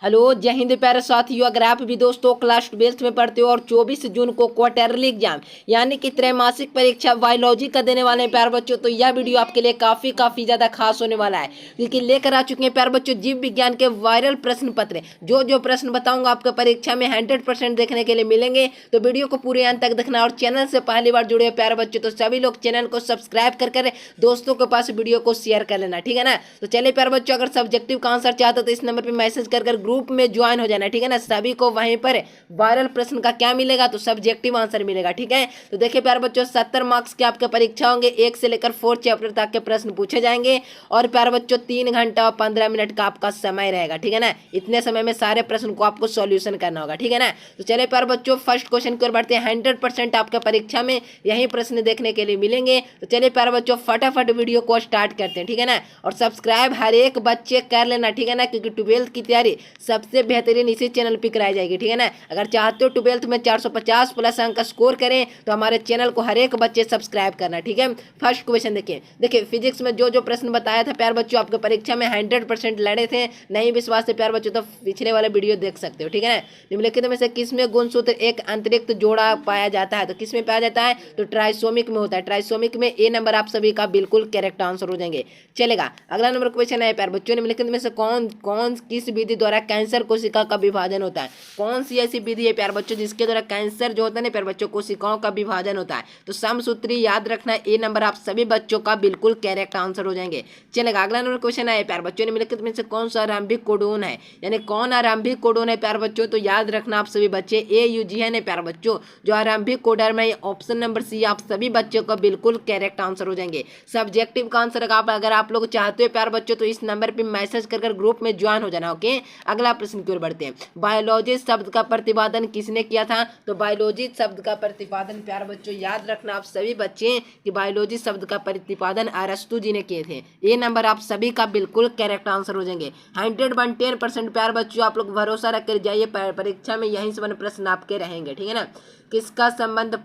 Hello, जय हिंद प्यारे साथियों। अगर आप भी दोस्तों क्लास 12th में पढ़ते हो और 24 जून को क्वार्टरली एग्जाम यानी कि त्रैमासिक परीक्षा बायोलॉजी का देने वाले हैं प्यारे बच्चों, तो यह वीडियो आपके लिए काफी ज्यादा खास होने वाला है, क्योंकि लेकर आ चुके हैं प्यारे बच्चों जीव विज्ञान के वायरल प्रश्न पत्र। जो प्रश्न बताऊंगा आपको परीक्षा में 100% देखने के लिए मिलेंगे, तो वीडियो को पूरे अंत तक देखना। और चैनल से पहली बार जुड़े प्यारे बच्चों तो सभी लोग चैनल को सब्सक्राइब कर दोस्तों के पास वीडियो को शेयर कर लेना, ठीक है ना। तो चलिए प्यारे बच्चों, अगर सब्जेक्टिव का आंसर चाहते हो तो इस नंबर पर मैसेज कर ग्रुप में ज्वाइन हो जाना, ठीक है ना। सभी को वहीं पर वायरल प्रश्न का क्या मिलेगा, तो सब्जेक्टिव आंसर मिलेगा, ठीक है। तो देखिए प्यारे बच्चों, 70 मार्क्स के आपके परीक्षा होंगे, 1 से लेकर 4 चैप्टर तक के प्रश्न पूछे जाएंगे। और प्यारे बच्चों 3 घंटा और 15 मिनट का आपका समय रहेगा, ठीक है ना। इतने समय में सारे प्रश्न को आपको सॉल्यूशन करना होगा, ठीक है ना। तो चलिए प्यारे बच्चों, फर्स्ट क्वेश्चन की ओर बढ़ते हैं। 100% आपके परीक्षा में यही प्रश्न देखने के लिए मिलेंगे। तो चलिए प्यारे बच्चों, फटाफट वीडियो को स्टार्ट करते हैं, ठीक है ना। और सब्सक्राइब हर एक बच्चे कर लेना, ठीक है ना, क्योंकि 12th की तैयारी सबसे बेहतरीन इसी चैनल पर कराई जाएगी, ठीक है ना। अगर चाहते हो 12th में 450 प्लस अंक स्कोर करें तो हमारे चैनल को हर एक बच्चे सब्सक्राइब करना, ठीक है। फर्स्ट क्वेश्चन देखिए फिजिक्स में जो प्रश्न बताया था प्यार बच्चों, आपके परीक्षा में 100% लड़े थे। नहीं विश्वास है प्यार बच्चों तो पिछले वाले वीडियो देख सकते हो, ठीक है ना। निम्नलिखित में से किसमें गुणसूत्र एक अतिरिक्त जोड़ा पाया जाता है, तो किसमें पाया जाता है, तो ट्राइसोमिक में होता है। ट्राइसोमिक में ए नंबर आप सभी का बिल्कुल करेक्ट आंसर हो जाएंगे। चलेगा, अगला नंबर क्वेश्चन है प्यार बच्चों, निम्नलिखित में से कौन कौन किस विधि द्वारा कैंसर कोशिका का विभाजन होता है। कौन सी ऐसी विधि है प्यार बच्चों जिसके द्वारा कैंसर जो होता है ना प्यार बच्चों, कोशिकाओं का विभाजन होता है, तो समसूत्री याद रखना। ए नंबर आप सभी बच्चों का बिल्कुल करेक्ट आंसर हो जाएंगे। चलेगा, अगला नंबर क्वेश्चन है प्यार बच्चों, निम्नलिखित में से कौन सा आरंभिक कोडोन है, यानी कौन आरंभिक कोडोन है प्यार बच्चों, तो याद रखना आप सभी बच्चे AUG है प्यार बच्चों, जो आरंभिक कोडर में ऑप्शन नंबर सी आप सभी बच्चों का बिल्कुल करेक्ट आंसर हो जाएंगे। सब्जेक्टिव का आंसर अगर आप लोग चाहते हो प्यार बच्चों तो इस नंबर पर मैसेज कर ग्रुप में ज्वाइन हो जाना, ओके। अगला प्रश्न की ओर बढ़ते हैं। बायोलॉजी शब्द का प्रतिपादन किसने किया था, तो बायोलॉजी शब्द का प्रतिपादन प्यार बच्चों याद रखना आप सभी बच्चे कि बायोलॉजी शब्द का प्रतिपादन अरस्तु जी ने किए थे। ये नंबर आप सभी का बिल्कुल करेक्ट आंसर हो जाएंगे। 110% प्यार बच्चों आप लोग भरोसा रख कर जाइए, परीक्षा में यहीं से बने प्रश्न आपके रहेंगे, ठीक है ना। किसका संबंध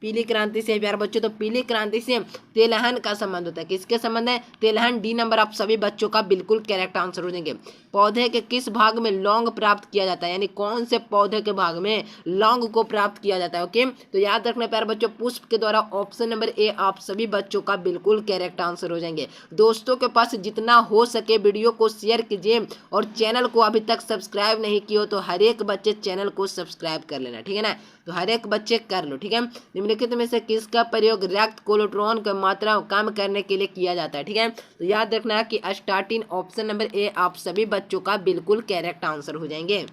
पीली क्रांति से प्यार बच्चों, तो पीली क्रांति से तेलहन का संबंध होता है। किसके संबंध है, तेलहन। डी नंबर आप सभी बच्चों का बिल्कुल करेक्ट आंसर हो जाएंगे। पौधे के किस भाग में लौंग प्राप्त किया जाता है, यानी कौन से पौधे के भाग में लौंग को प्राप्त किया जाता है, ओके। तो याद रखना प्यार बच्चों, पुष्प के द्वारा। ऑप्शन नंबर ए आप सभी बच्चों का बिल्कुल करेक्ट आंसर हो जाएंगे। दोस्तों के पास जितना हो सके वीडियो को शेयर कीजिए, और चैनल को अभी तक सब्सक्राइब नहीं किया हो तो हर एक बच्चे चैनल को सब्सक्राइब कर लेना, ठीक है ना। तो हर एक बच्चे कर लो, ठीक है। निम्नलिखित में से किसका प्रयोग रक्त कोलेस्ट्रॉल की मात्रा कम करने के लिए किया जाता है, ठीक है। तो याद रखना कि स्टार्टिंग ऑप्शन नंबर ए आप सभी बच्चों का बिल्कुल करेक्ट आंसर हो जाएंगे।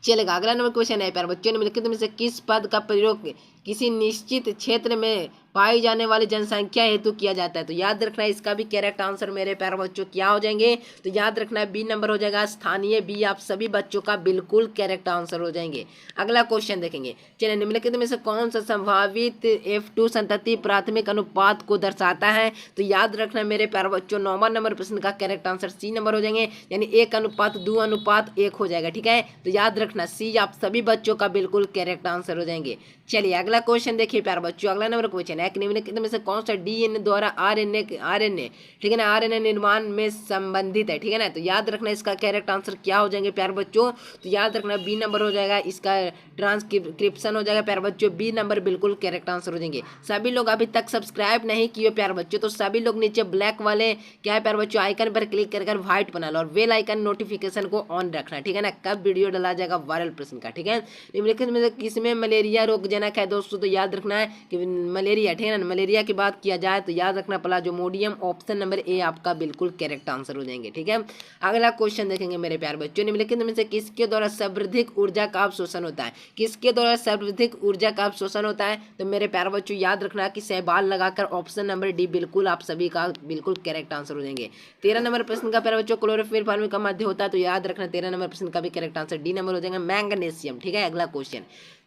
चलेगा, अगला नंबर क्वेश्चन है प्यारे बच्चों, निम्नलिखित में से किस पद का प्रयोग किसी निश्चित क्षेत्र में पाई जाने वाली जनसंख्या हेतु किया जाता है, तो याद रखना इसका भी करेक्ट आंसर मेरे प्यारे बच्चों क्या हो जाएंगे, तो याद रखना बी नंबर हो जाएगा स्थानीय। बी आप सभी बच्चों का बिल्कुल करेक्ट आंसर हो जाएंगे। अगला क्वेश्चन देखेंगे। चलिए, निम्नलिखित में से कौन सा संभावित F2 संतति प्राथमिक अनुपात को दर्शाता है, तो याद रखना मेरे प्यारे बच्चों 9वां नंबर प्रश्न का करेक्ट आंसर सी नंबर हो जाएंगे, यानी 1:2:1 हो जाएगा, ठीक है। तो याद रखना सी आप सभी बच्चों का बिल्कुल करेक्ट आंसर हो जाएंगे। चलिए अगला क्वेश्चन देखिए प्यारे बच्चों, अगला नंबर क्वेश्चन है निम्नलिखित में से कौन सा DNA द्वारा आरएनए, ठीक है ना, आरएनए निर्माण में संबंधित है, ठीक है ना। तो याद रखना इसका करेक्ट आंसर क्या हो जाएंगे प्यारे बच्चों, तो याद रखना बी नंबर हो जाएगा, इसका ट्रांसक्रिप्शन हो जाएगा प्यारे बच्चों। बी नंबर बिल्कुल करेक्ट आंसर हो जाएंगे। सभी लोग अभी तक सब्सक्राइब नहीं किए प्यारे बच्चों, तो सभी लोग नीचे ब्लैक वाले क्या है प्यारे बच्चों आइकन पर क्लिक कर व्हाइट बना लो, और बेल आइकन नोटिफिकेशन को ऑन रखना, ठीक है ना, कब वीडियो डाला जाएगा वायरल प्रश्न का, ठीक है। निम्नलिखित में से किसमें मलेरिया रोगजनक है दोस्तों, तो याद रखना है कि मलेरिया, ठीक है ना। मलेरिया की बात किया जाए तो याद रखना प्लाज्मोडियम। ऑप्शन नंबर ए आपका बिल्कुल करेक्ट आंसर हो जाएंगे, ठीक है। अगला क्वेश्चन देखेंगे मेरे प्यारे बच्चों, निम्नलिखित में से किसके द्वारा सर्वाधिक ऊर्जा का अवशोषण होता है, किसके द्वारा सर्वाधिक ऊर्जा का अवशोषण होता है, तो मेरे प्यारे बच्चों याद रखना कि सहबाल लगाकर। ऑप्शन नंबर डी बिल्कुल आप सभी का बिल्कुल करेक्ट आंसर हो जाएंगे। 13 नंबर प्रश्न का प्यारे बच्चों क्लोरोफिल फॉर्म का मध्य होता है, तो याद रखना 13 नंबर प्रश्न का भी करेक्ट आंसर डी नंबर हो जाएगा मैग्नीशियम, ठीक है। अगला क्वेश्चन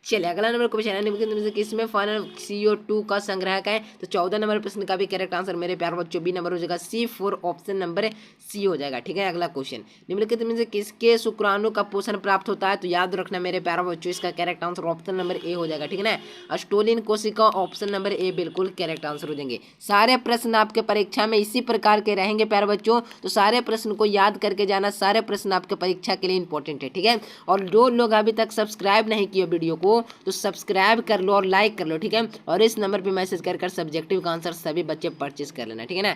चलिए अगला नंबर क्वेश्चन है निम्नलिखित में से किसमें फाइनल CO2 का संग्राहक है। तो 14 नंबर प्रश्न का भी करेक्ट आंसर मेरे प्यारे बच्चों बी नंबर हो जाएगा C4 ऑप्शन नंबर सी हो जाएगा। ठीक है अगला क्वेश्चन निम्नलिखित में से किसके शुक्राणु का पोषण प्राप्त होता है। तो याद रखना मेरे प्यारे बच्चों इसका करेक्ट आंसर ऑप्शन नंबर ए हो जाएगा। ठीक है ना, अस्टोलिन कोशिका ऑप्शन नंबर ए बिल्कुल करेक्ट आंसर हो जाएंगे। सारे प्रश्न आपके परीक्षा में इसी प्रकार के रहेंगे प्यारे बच्चों, तो सारे प्रश्न को याद करके जाना, सारे प्रश्न आपके परीक्षा के लिए इंपॉर्टेंट है। ठीक है, और जो लोग अभी तक सब्सक्राइब नहीं किए वीडियो को तो सब्सक्राइब कर लो और लाइक कर लो। ठीक है, और इस नंबर पे मैसेज कर सब्जेक्टिव का आंसर सभी बच्चे परचेज कर लेना। ठीक है ना,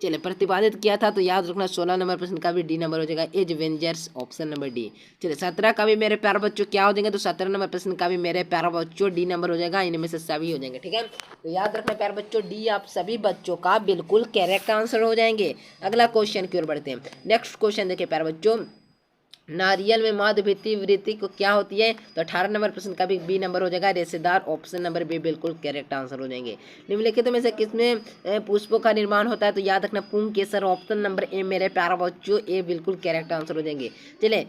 चलिए प्रतिपादित किया था तो याद रखना 16 नंबर प्रश्न का भी डी नंबर हो जाएगा, एज वेंजर्स ऑप्शन नंबर डी। चलिए 17 का भी मेरे प्यारे बच्चों क्या हो जाएंगे। तो 17 नंबर प्रश्न का भी मेरे प्यारे बच्चों डी नंबर हो जाएगा, इनमें से सभी हो जाएंगे। ठीक है, तो याद रखना प्यारे बच्चों डी आप सभी बच्चों का बिल्कुल करेक्ट आंसर हो जाएंगे। अगला क्वेश्चन की ओर बढ़ते हैं। नेक्स्ट क्वेश्चन देखिए प्यारे बच्चों, नारियल में माध्यभित्ति वृत्ति को क्या होती है। तो 18 नंबर प्रश्न का भी बी नंबर हो जाएगा, रेशेदार ऑप्शन नंबर बी बिल्कुल करेक्ट आंसर हो जाएंगे। निम्नलिखित में से किसमें पुष्पों का निर्माण होता है। तो याद रखना पुंकेसर ऑप्शन नंबर ए मेरे प्यारे बच्चों ए बिल्कुल करेक्ट आंसर हो जाएंगे। चले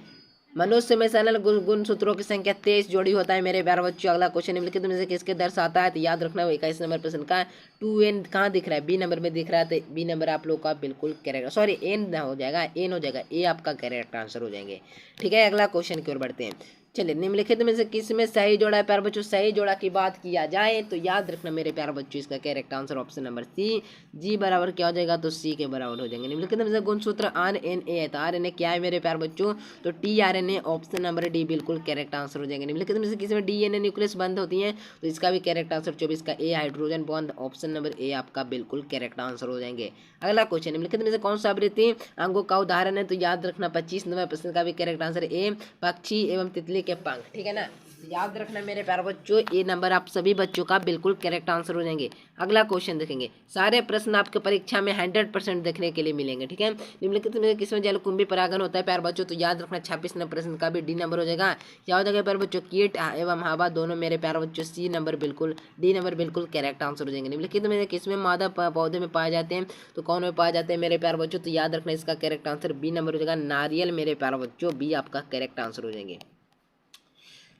मनुष्य में सरल गुण सूत्रों की संख्या 23 जोड़ी होता है मेरे प्यारे बच्चों। अगला क्वेश्चन निम्नलिखित में से किसके दर्शाता है। तो याद रखना 21 नंबर प्रश्न का 2n कहाँ दिख रहा है, बी नंबर में दिख रहा है, तो बी नंबर आप लोग का बिल्कुल करेक्ट, सॉरी एन हो जाएगा, एन हो जाएगा, ए आपका करेक्ट आंसर हो जाएंगे। ठीक है, अगला क्वेश्चन की ओर बढ़ते हैं। चलिए निम्नलिखित में से किसमें सही जोड़ा है प्यारे बच्चों। सही जोड़ा की बात किया जाए तो याद रखना मेरे प्यारे बच्चों इसका correct answer option number C, G बराबर क्या हो जाएगा, तो सी के बराबर हो जाएंगे। निम्नलिखित में से गुणसूत्र RNA है, तो RNA क्या है मेरे प्यारे बच्चों, तो tRNA ऑप्शन नंबर डी बिल्कुल करेक्ट आंसर हो जाएंगे। निम्नलिखित में से किसमें DNA न्यूक्लियस बंद होती है। तो इसका भी करेक्ट आंसर 24 का A hydrogen bond option number A आपका बिल्कुल करेक्ट आंसर हो जाएंगे। अगला क्वेश्चन निम्नलिखित में से कौन सा आवृत्ति अंगों का उदाहरण है। तो याद रखना 25 नंबर प्रश्न का भी करेक्ट आंसर ए, पक्षी एवं तितली के पंख। ठीक है ना, याद रखना मेरे प्यारे बच्चों ए नंबर आप सभी बच्चों का बिल्कुल करेक्ट आंसर हो जाएंगे। अगला क्वेश्चन देखेंगे, सारे प्रश्न आपके परीक्षा में 100% देखने के लिए मिलेंगे। ठीक है, निम्नलिखित में किसमें जलकुंभी परागण होता है प्यारे बच्चों। तो याद रखना 26 नंबर प्रश्न का भी डी नंबर हो जाएगा। क्या हो जाएगा प्यारे बच्चों, कीट एवं हवा दोनों मेरे प्यारे बच्चों सी नंबर बिल्कुल, डी नंबर बिल्कुल करेक्ट आंसर हो जाएंगे। निम्नलिखित में किसमें मादा पौधे में पाए जाते हैं। तो कौन में पाए जाते हैं मेरे प्यारे बच्चों। तो याद रखना इसका करेक्ट आंसर बी नंबर हो जाएगा, नारियल मेरे प्यारे बच्चों बी आपका करेक्ट आंसर हो जाएंगे।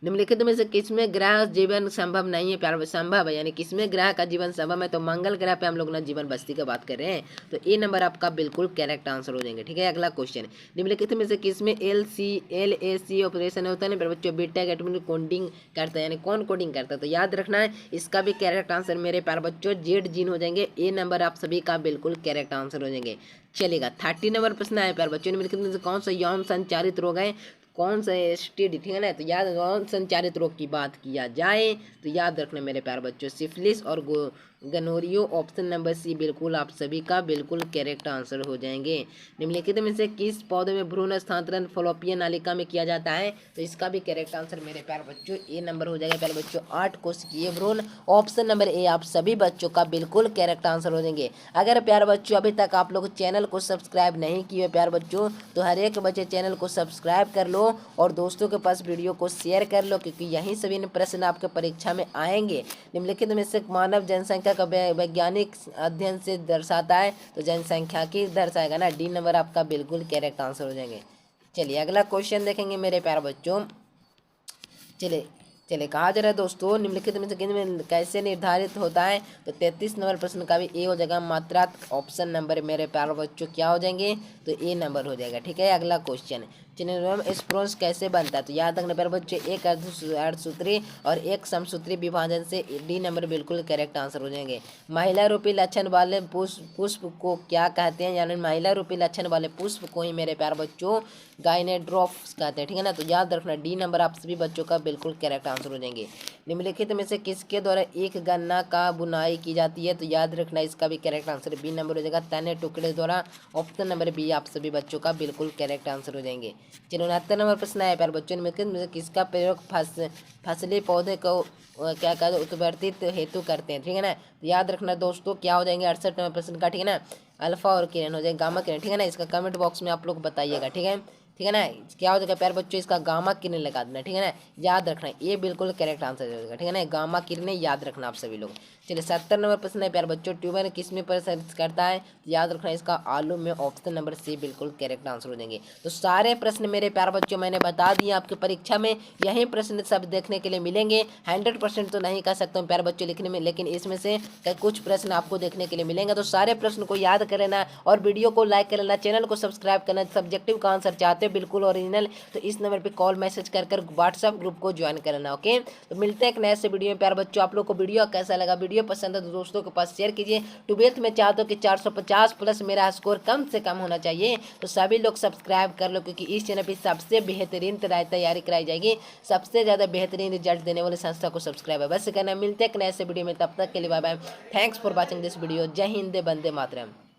निम्नलिखित में से किसमें ग्रह जीवन संभव नहीं है प्यारे, संभव है यानी किसमें ग्रह का जीवन संभव है। तो मंगल ग्रह पे हम लोग ना जीवन बस्ती का बात कर रहे हैं, तो ए नंबर आपका बिल्कुल करेक्ट आंसर हो जाएंगे। ठीक है, अगला क्वेश्चन निम्नलिखित में से किसमें LAC ऑपरेशन होता है मेरे बच्चों, बीटा कैटमिन कोडिंग करता है, यानी कौन कोडिंग करता है। तो याद रखना है इसका भी करेक्ट आंसर मेरे प्यारे बच्चों जेड जीन हो जाएंगे, ए नंबर आप सभी का बिल्कुल करेक्ट आंसर हो जाएंगे। चलेगा 30 नंबर प्रश्न है प्यारे बच्चों, निम्नलिखित में से कौन सा यौन संचारित रोग है, कौन सा STD। ठीक है ना, तो याद यौन संचारित रोग की बात किया जाए तो याद रखना मेरे प्यारे बच्चों सिफिलिस और गनोरियो ऑप्शन नंबर सी बिल्कुल आप सभी का बिल्कुल करेक्ट आंसर हो जाएंगे। निम्नलिखित में से किस पौधे में भ्रूण स्थानांतरण फलोपियन नालिका में किया जाता है। तो इसका भी करेक्ट आंसर मेरे प्यारे बच्चों ए नंबर हो जाएगा प्यारे बच्चों 8 कोशिकीय भ्रूण ऑप्शन नंबर ए आप सभी बच्चों का बिल्कुल करेक्ट आंसर हो जाएंगे। अगर प्यारे बच्चों अभी तक आप लोग चैनल को सब्सक्राइब नहीं किए प्यारे बच्चों तो हर एक बच्चे चैनल को सब्सक्राइब कर लो और दोस्तों के पास वीडियो को शेयर कर लो, क्योंकि यही सभी प्रश्न आपके परीक्षा में आएंगे। निम्नलिखित में से मानव जनसंख्या का वैज्ञानिक अध्ययन से दर्शाता है। तो जनसंख्या की दर्शाएगा ना, डी नंबर आपका बिल्कुल करेक्ट आंसर हो जाएंगे। चलिए अगला क्वेश्चन देखेंगे मेरे प्यारे बच्चों। चलिए कहा जा रहा है दोस्तों निम्नलिखित में से कैसे निर्धारित होता है। तो 33 नंबर प्रश्न का भी ए हो जाएगा, मात्रात्मक ऑप्शन नंबर मेरे प्यारे बच्चों क्या हो जाएंगे, तो ए नंबर हो जाएगा। ठीक है, अगला क्वेश्चन स्प्रोन्स कैसे बनता है। तो याद रखना प्यारे बच्चों एक अर्धसूत्री और एक समसूत्री विभाजन से, डी नंबर बिल्कुल करेक्ट आंसर हो जाएंगे। महिला रूपी लक्षण वाले पुष्प को क्या कहते हैं, यानी महिला रूपी लक्षण वाले पुष्प को ही मेरे प्यारे बच्चों गाइनेड्रोफ्स कहते हैं। ठीक है ना, तो याद रखना डी नंबर आप सभी बच्चों का बिल्कुल करेक्ट आंसर हो जाएंगे। निम्नलिखित में से किसके द्वारा एक गन्ना का बुनाई की जाती है। तो याद रखना इसका भी करेक्ट आंसर बी नंबर हो जाएगा, तने टुकड़े द्वारा ऑप्शन नंबर बी आप सभी बच्चों का बिल्कुल करेक्ट आंसर हो जाएंगे। चलो 69 नंबर प्रश्न है प्यारे बच्चों, निम्नलिखित में से किसका प्रयोग फसली पौधे को क्या कहते हैं उत्परिवर्तित हेतु करते हैं। ठीक है ना, तो याद रखना दोस्तों क्या हो जाएंगे 68 नंबर प्रश्न का। ठीक है ना, अल्फा और किरण हो जाएगा, गामा किरण। ठीक है ना, इसका कमेंट बॉक्स में आप लोग बताइएगा। ठीक है, ठीक है ना। क्या हो जाएगा प्यारे बच्चों, इसका गामा किरणें लगा देना, ठीक है ना, याद रखना ये बिल्कुल करेक्ट आंसर हो जाएगा, ठीक है ना, गामा किरणें याद रखना आप सभी लोग। चलिए 70 नंबर प्रश्न है प्यारे बच्चों, ट्यूमर किस में प्रदर्शित करता है, याद रखना इसका आलू में, ऑप्शन नंबर सी बिल्कुल करेक्ट आंसर हो जाएंगे। तो सारे प्रश्न मेरे प्यारे बच्चों मैंने बता दिए आपके परीक्षा में, यही प्रश्न सब देखने के लिए मिलेंगे। 100% तो नहीं कह सकता हूँ प्यारे बच्चों लिखने में, लेकिन इसमें से कुछ प्रश्न आपको देखने के लिए मिलेंगे। तो सारे प्रश्न को याद कर लेना और वीडियो को लाइक कर लेना, चैनल को सब्सक्राइब करना। सब्जेक्टिव का आंसर चाहते हो बिल्कुल ओरिजिनल, तो इस नंबर पे कॉल मैसेज कर व्हाट्सएप ग्रुप को ज्वाइन कर लेना। ओके, तो मिलते हैं एक नए से वीडियो में प्यारे बच्चों। आप लोग को वीडियो कैसा लगा, वीडियो पसंद है तो दोस्तों के पास शेयर कीजिए। 12th में चाहते हो कि 450 प्लस मेरा स्कोर कम से कम होना चाहिए, तो सभी लोग सब्सक्राइब कर लो, क्योंकि इस चैनल पर सबसे बेहतरीन तैयारी कराई जाएगी, सबसे ज़्यादा बेहतरीन रिजल्ट देने वाले संस्था को सब्सक्राइब अवश्य करना। मिलते हैं एक नए से वीडियो में, तब तक के लिए bye bye. Thanks for watching this video. जय हिंद, वंदे मातरम।